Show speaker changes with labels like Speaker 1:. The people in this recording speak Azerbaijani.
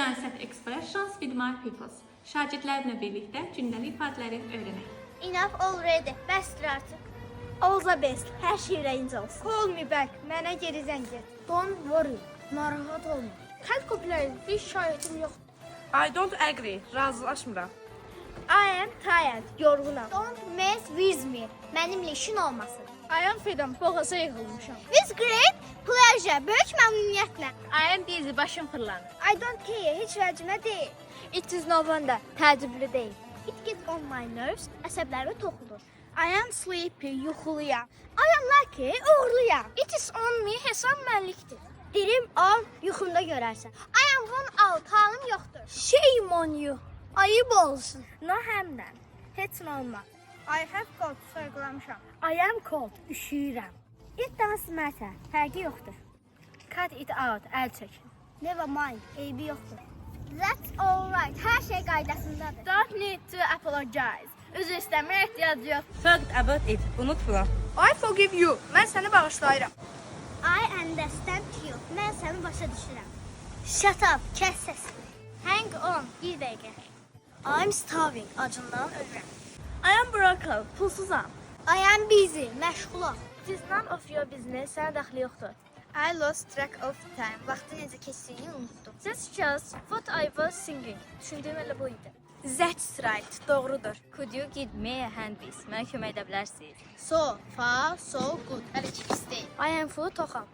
Speaker 1: Learn set expressions with my pupils. Şagirdlərimlə birlikdə gündəlik ifadələri öyrənək.
Speaker 2: Enough already. Bəsdir artıq.
Speaker 3: All the best. Hər şey ürəyincə olsun.
Speaker 4: Call me back. Mənə geri zəng et.
Speaker 3: Don't worry. Narahat olma.
Speaker 4: Kənd kopyalayın. Bir şahidim yox.
Speaker 5: I don't agree. Razılaşmıram.
Speaker 3: I am tired. Yorğunam.
Speaker 2: Don't mess with me. Mənimlə işin olmasın.
Speaker 4: I am freedom. Boğaza yığılmışam.
Speaker 2: With great pleasure. Böyük məmnuniyyətlə.
Speaker 4: I am busy. Başım fırlanır.
Speaker 3: I don't care. Heç vəcimə deyil.
Speaker 4: It is no wonder. Təəccüblü deyil.
Speaker 2: It gets on my nerves. Əsəblərimi toxunur.
Speaker 3: I am sleepy. Yuxuluyam. I am lucky. Uğurluyam.
Speaker 2: It is on me. Hesab mənlikdir.
Speaker 3: Dilim on. Yuxumda görərsən.
Speaker 2: I am one out. Halım yoxdur.
Speaker 3: Shame on you. Ayıb olsun.
Speaker 4: No həmdən. Heç nə olmaz.
Speaker 3: I have got. Sayıqlamışam.
Speaker 4: I am cold. Üşüyürəm. It doesn't matter. Fərqi yoxdur. Cut it out. Əl çəkin.
Speaker 3: Never mind. Eybi yoxdur.
Speaker 2: That's all right. Hər şey qaydasındadır.
Speaker 4: Don't need to apologize. Üzr istəməyə ehtiyac yox.
Speaker 5: Forget about it. Unutma.
Speaker 4: I forgive you. Mən səni bağışlayıram.
Speaker 2: I understand you. Mən səni başa düşürəm.
Speaker 3: Shut up. Kəs səsini.
Speaker 2: Hang on. Bir dəqiqə.
Speaker 3: I'm starving. Acından ölürəm.
Speaker 4: I am broke. Pulsuzam.
Speaker 2: I am busy. Məşğulam.
Speaker 4: It is none of your business. Sənə dəxli yoxdur.
Speaker 3: I lost track of time. Vaxtın necə keçdiyini unutdum.
Speaker 4: That's just what I was singing. Düşündüyüm elə bu idi.
Speaker 5: That's right. Doğrudur.
Speaker 6: Could you give me a hand please? Mənə kömək edə bilərsiniz?
Speaker 2: So far, so good. Hələ ki pis deyil.
Speaker 4: I am full toxam.